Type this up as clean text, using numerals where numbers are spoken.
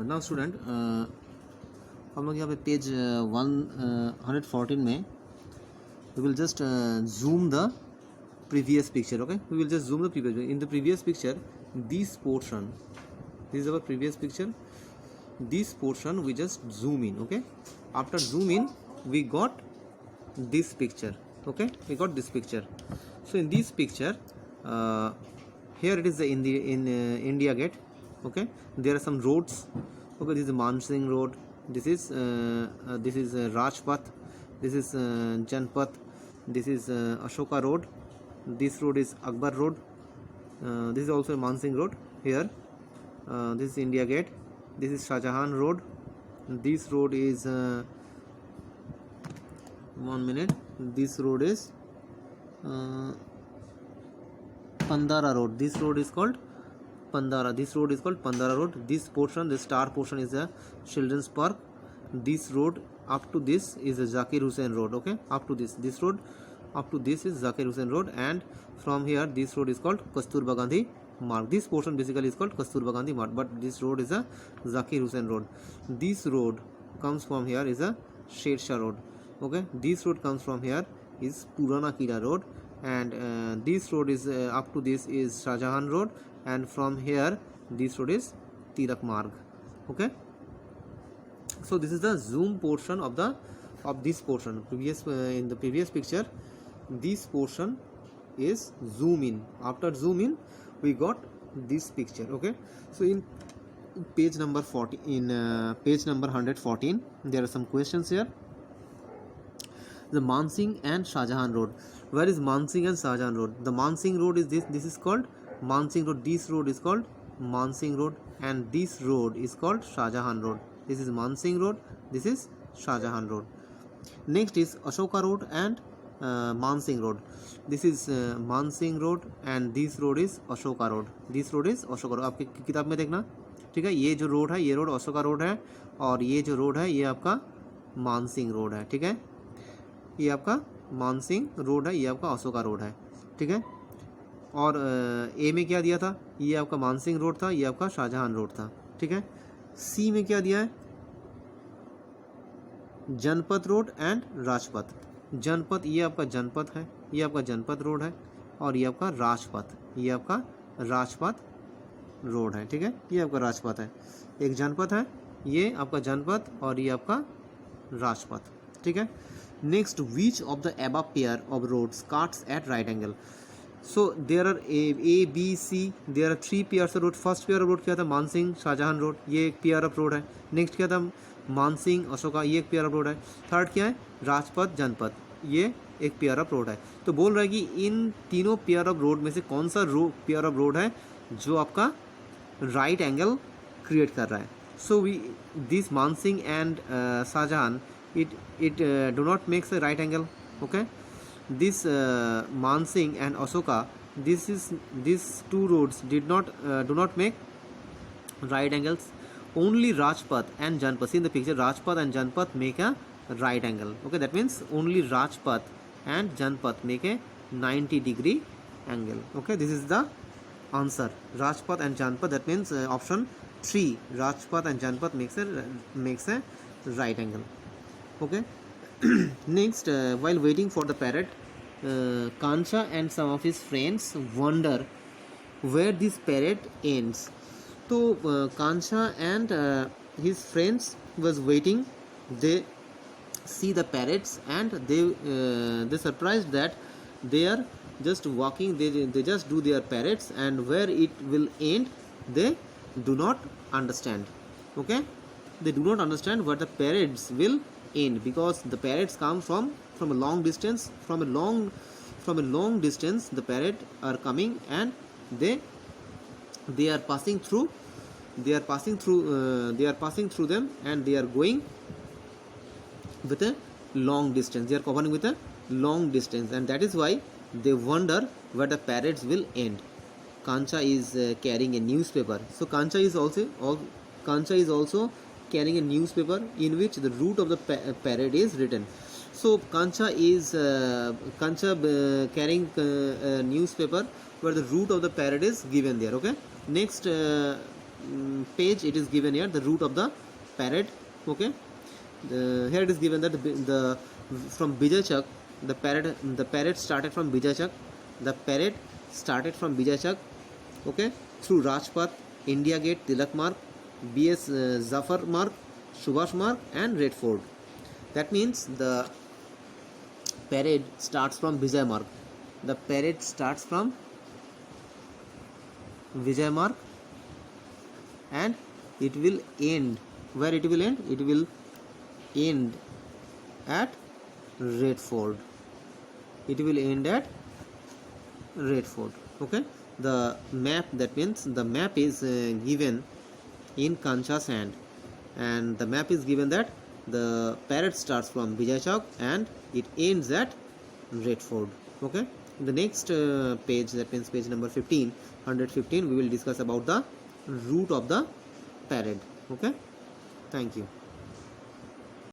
Now student हम लोग यहाँ पे पेज 114 में we will just zoom the previous picture. Okay, we will just zoom the previous. In the previous picture, this portion, this is our previous picture. This portion we just zoom in. Okay, after zoom in, we got this picture. Okay, we got this picture. So in this picture, here it is the India Gate. Okay, there are some roads. Okay, this is Mansingh Road. This is Rajpath. This is Janpath. This is Ashoka Road. This road is Akbar Road. This is also Mansingh Road. Here, this is India Gate. This is Shah Jahan Road. This road is 1 minute. This road is Pandara Road. This road is called Pandara. This road is called Pandara Road. This portion, the star portion, is a children's park. This road up to this is a Zakir Hussain Road. Okay, up to this road up to this is Zakir Hussain Road, and from here this road is called Kasturba Gandhi Marg. This portion basically is called Kasturba Gandhi Marg, but this road is a Zakir Hussain Road. This road comes from here is a Sher Shah Road. Okay, this road comes from here is Purana Kila Road, and this road is up to this is Shah Jahan Road, and from here this road is Tilak Marg. Okay, so this is the zoom portion of this portion. In the previous picture, this portion is zoom in. After zoom in, we got this picture. Okay, so in page number 40, in page number 114, there are some questions here. The Mansingh and Shah Jahan Road. Where is Mansingh and Shah Jahan Road? The Mansingh Road is this. This is called Mansingh Road. This road is called Mansingh Road, and this road is called Shah Jahan Road. This is Mansingh Road. This is Shah Jahan Road. Next is Ashoka Road and Mansingh Road. This is Mansingh Road, and this road is Ashoka Road. This road is Ashoka Road. आपकी किताब में देखना, ठीक है. ये जो road है, ये रोड अशोका रोड है, और ये जो रोड है ये आपका मानसिंह रोड है. ठीक है, ये आपका मानसिंह रोड है, ये आपका अशोका रोड है. ठीक है, और ए में क्या दिया था? ये आपका मानसिंह रोड था, ये आपका शाहजहां रोड था. ठीक है, सी में क्या दिया है? जनपथ रोड एंड राजपथ. जनपथ ये आपका जनपथ है, ये आपका जनपथ रोड है, और ये आपका राजपथ, ये आपका राजपथ रोड है. ठीक है, ये आपका राजपथ है. एक जनपथ है, ये आपका जनपथ, और ये आपका राजपथ. ठीक है. Next, which of the above pair of roads cuts at right angle? So there are A B C, there are 3 pairs of road. First pair of road क्या था? मानसिंह शाहजहां रोड, ये एक पेयर ऑफ रोड है. Next क्या था? मानसिंह अशोका, ये एक pair of road है. थर्ड क्या है? राजपथ जनपथ, ये एक पेयर ऑफ रोड है. तो बोल रहा है कि इन तीनों पेयर ऑफ रोड में से कौन सा पेयर ऑफ रोड है जो आपका राइट एंगल क्रिएट कर रहा है? So we this Mansingh and Shahjahan it do not makes a right angle. Okay, this Mansingh and Ashoka, these two roads do not make right angles. Only Rajpath and Janpath, see in the picture, Rajpath and Janpath make a right angle. Okay, that means only Rajpath and Janpath make a 90-degree angle. Okay, this is the answer, Rajpath and Janpath. That means option 3, Rajpath and Janpath makes a right angle. Okay. Next, while waiting for the parrot, Kancha and some of his friends wonder where this parrot ends. So Kancha and his friends was waiting. They see the parrots, and they surprised that they are just walking. They just do their parrots, and where it will end, they do not understand. Okay, they do not understand where the parrots will end, because the parrots come from a long distance. From a long distance the parrot are coming, and they are passing through them, and they are going with a long distance. They are covering with a long distance, and that is why they wonder where the parrots will end. Kancha is carrying a newspaper. So Kancha is also carrying a newspaper in which the route of the parrot is written. So Kancha is carrying a newspaper where the route of the parrot is given there. Okay. Next, page it is given here the route of the parade. Okay, here it is given that the from Bijaychak the parade started from Bijaychak. The parade started from Bijaychak, okay, through Rajpath, India Gate, Tilak Marg, BS Zafar Marg, Subhash Marg and Red Fort. That means the parade starts from Vijay Marg. The parade starts from Vijay Marg and it will end. Where it will end? It will end at Red Fort. It will end at Red Fort. Okay. The map, that means the map is given in Kancha's hand, and the map is given that the parade starts from Vijay Chowk and it ends at Red Fort. Okay. In the next page, that means page number 15, 115, we will discuss about the route of the parade. Okay. Thank you.